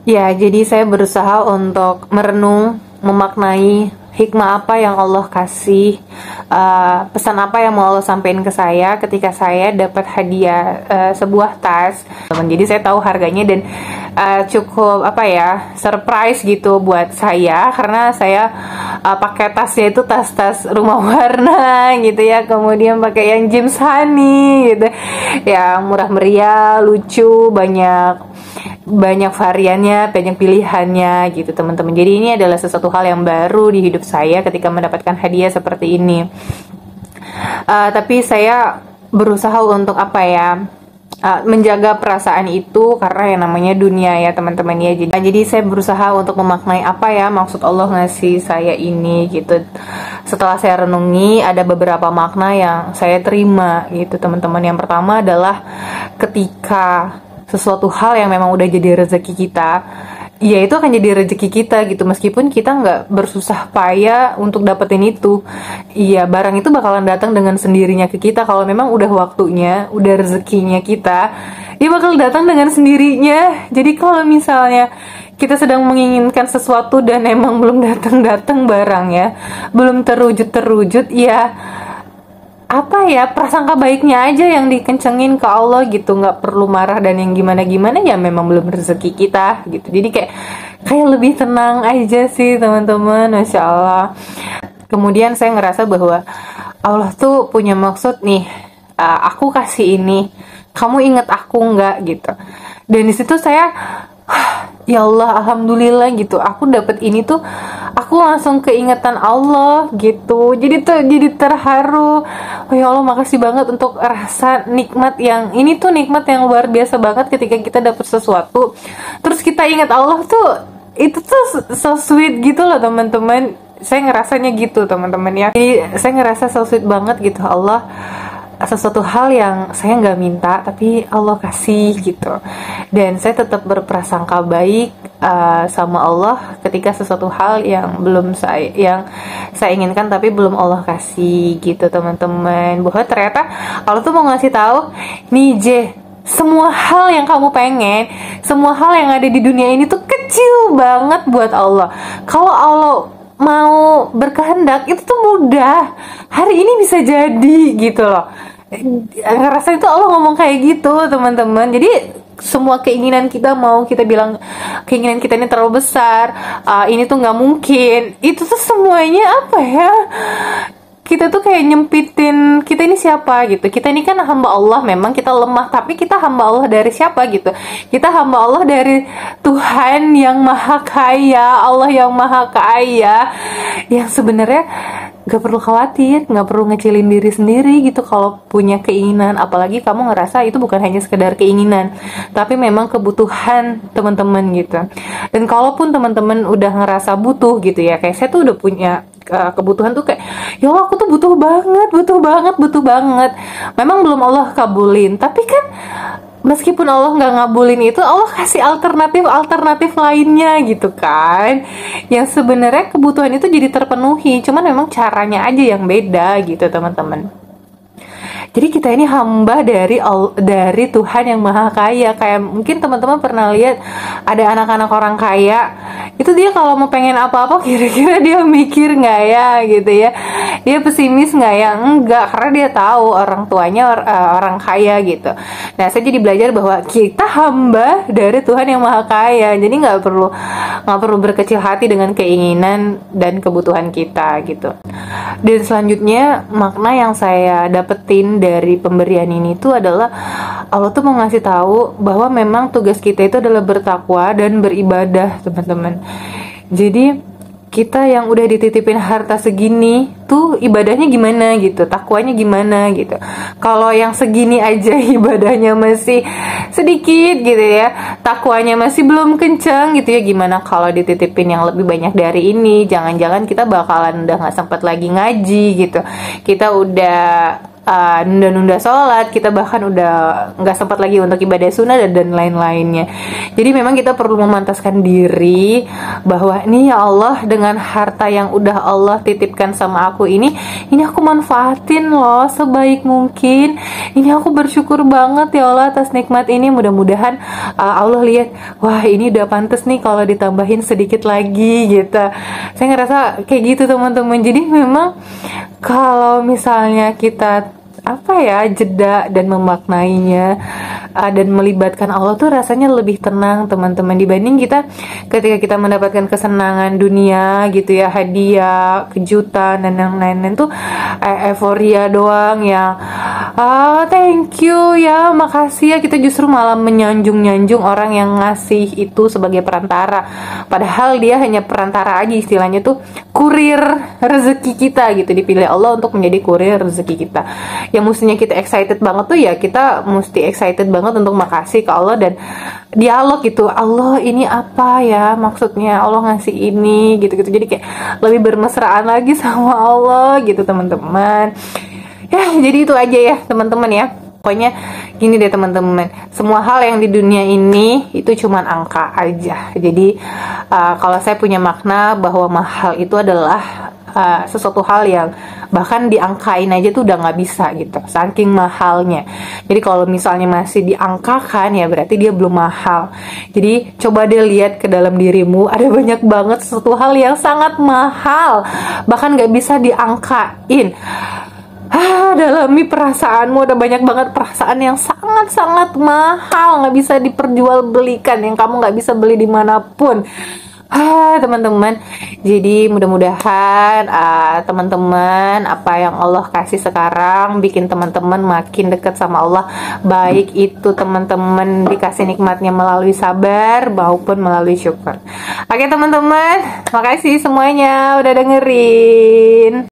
Ya, jadi saya berusaha untuk merenung, memaknai hikmah apa yang Allah kasih, pesan apa yang mau Allah sampaikan ke saya ketika saya dapat hadiah sebuah tas. Jadi saya tahu harganya dan cukup apa ya, surprise gitu buat saya karena saya pakai tasnya itu tas-tas rumah warna gitu ya, kemudian pakai yang James Honey gitu, yang murah meriah, lucu, banyak variannya, banyak pilihannya gitu teman-teman. Jadi ini adalah sesuatu hal yang baru di hidup saya ketika mendapatkan hadiah seperti ini. Tapi saya berusaha untuk apa ya, menjaga perasaan itu karena yang namanya dunia ya teman-teman ya. Jadi saya berusaha untuk memaknai apa ya maksud Allah ngasih saya ini gitu. Setelah saya renungi ada beberapa makna yang saya terima gitu teman-teman. Yang pertama adalah ketika sesuatu hal yang memang udah jadi rezeki kita, ya itu akan jadi rezeki kita gitu, meskipun kita nggak bersusah payah untuk dapetin itu. Iya, barang itu bakalan datang dengan sendirinya ke kita kalau memang udah waktunya, udah rezekinya kita, dia bakal datang dengan sendirinya. Jadi kalau misalnya kita sedang menginginkan sesuatu dan emang belum datang-datang barangnya, belum terwujud ya apa ya, prasangka baiknya aja yang dikencengin ke Allah gitu, nggak perlu marah dan yang gimana-gimana, ya memang belum rezeki kita gitu. Jadi kayak lebih tenang aja sih teman-teman, Masya Allah. Kemudian saya ngerasa bahwa Allah tuh punya maksud nih, aku kasih ini, kamu inget aku nggak gitu. Dan disitu saya ya Allah, alhamdulillah gitu, aku dapat ini tuh, aku langsung keingetan Allah gitu. Jadi terharu. Oh ya Allah, makasih banget untuk rasa nikmat yang ini tuh, nikmat yang luar biasa banget ketika kita dapat sesuatu terus kita ingat Allah tuh, itu tuh so sweet gitu loh teman-teman. Saya ngerasanya gitu teman-teman ya. Jadi saya ngerasa so sweet banget gitu, Allah sesuatu hal yang saya nggak minta tapi Allah kasih gitu. Dan saya tetap berprasangka baik sama Allah ketika sesuatu hal yang saya inginkan tapi belum Allah kasih gitu teman-teman. Bahwa ternyata Allah tuh mau ngasih tahu nih, J, semua hal yang kamu pengen, semua hal yang ada di dunia ini tuh kecil banget buat Allah. Kalau Allah mau berkehendak itu tuh mudah, hari ini bisa jadi gitu loh. Ngerasa itu Allah ngomong kayak gitu teman-teman. Jadi semua keinginan kita, mau kita bilang keinginan kita ini terlalu besar, ini tuh nggak mungkin, itu tuh semuanya apa ya, kita tuh kayak nyempitin kita ini siapa gitu. Kita ini kan hamba Allah, memang kita lemah, tapi kita hamba Allah dari siapa gitu. Kita hamba Allah dari Tuhan yang maha kaya, Allah yang maha kaya, yang sebenarnya gak perlu khawatir, gak perlu ngecilin diri sendiri gitu kalau punya keinginan. Apalagi kamu ngerasa itu bukan hanya sekedar keinginan, tapi memang kebutuhan teman-teman gitu. Dan kalaupun teman-teman udah ngerasa butuh gitu ya, kayak saya tuh udah punya kebutuhan tuh kayak, ya Allah aku tuh butuh banget. Memang belum Allah kabulin, tapi kan meskipun Allah nggak ngabulin itu, Allah kasih alternatif lainnya gitu kan, yang sebenarnya kebutuhan itu jadi terpenuhi, cuman memang caranya aja yang beda gitu teman-teman. Jadi kita ini hamba dari Tuhan yang maha kaya. Kayak mungkin teman-teman pernah lihat ada anak-anak orang kaya, itu dia kalau mau pengen apa-apa kira-kira dia mikir nggak ya gitu ya, dia pesimis nggak ya? Enggak, karena dia tahu orang tuanya orang kaya gitu. Nah saya jadi belajar bahwa kita hamba dari Tuhan yang maha kaya. Jadi nggak perlu berkecil hati dengan keinginan dan kebutuhan kita gitu. Dan selanjutnya makna yang saya dapetin dari pemberian ini tuh adalah Allah tuh mau ngasih tahu bahwa memang tugas kita itu adalah bertakwa dan beribadah teman-teman. Jadi kita yang udah dititipin harta segini tuh ibadahnya gimana gitu, takwanya gimana gitu. Kalau yang segini aja ibadahnya masih sedikit gitu ya, takwanya masih belum kenceng gitu ya, gimana kalau dititipin yang lebih banyak dari ini? Jangan-jangan kita bakalan udah nggak sempat lagi ngaji gitu, kita udah nunda-nunda sholat, kita bahkan udah nggak sempat lagi untuk ibadah sunnah dan lain-lainnya. Jadi memang kita perlu memantaskan diri bahwa nih ya Allah, dengan harta yang udah Allah titipkan sama aku ini aku manfaatin loh sebaik mungkin. Ini aku bersyukur banget ya Allah atas nikmat ini. Mudah-mudahan Allah lihat, wah ini udah pantas nih kalau ditambahin sedikit lagi gitu. Saya ngerasa kayak gitu teman-teman. Jadi memang kalau misalnya kita jeda dan memaknainya dan melibatkan Allah tuh rasanya lebih tenang teman-teman, dibanding kita ketika kita mendapatkan kesenangan dunia gitu ya, hadiah, kejutan dan yang lain-lain tuh euforia doang yang thank you ya, makasih ya, kita justru malah menyanjung-nyanjung orang yang ngasih itu sebagai perantara, padahal dia hanya perantara aja, istilahnya tuh kurir rezeki kita gitu, dipilih Allah untuk menjadi kurir rezeki kita. Yang mestinya kita excited banget tuh ya, kita mesti excited banget untuk makasih ke Allah dan dialog gitu, Allah ini apa ya maksudnya Allah ngasih ini gitu-gitu. Jadi kayak lebih bermesraan lagi sama Allah gitu teman-teman. Ya jadi itu aja ya teman-teman ya. Pokoknya gini deh teman-teman, semua hal yang di dunia ini itu cuman angka aja. Jadi kalau saya punya makna bahwa mahal itu adalah sesuatu hal yang bahkan diangkain aja tuh udah nggak bisa gitu, saking mahalnya. Jadi kalau misalnya masih diangkakan ya berarti dia belum mahal. Jadi coba deh lihat ke dalam dirimu, ada banyak banget sesuatu hal yang sangat mahal, bahkan nggak bisa diangkain. Dalami perasaanmu, ada banyak banget perasaan yang sangat-sangat mahal, nggak bisa diperjualbelikan, yang kamu nggak bisa beli dimanapun. Teman-teman, jadi mudah-mudahan teman-teman apa yang Allah kasih sekarang bikin teman-teman makin dekat sama Allah, baik itu teman-teman dikasih nikmatnya melalui sabar maupun melalui syukur. Oke teman-teman, makasih semuanya udah dengerin.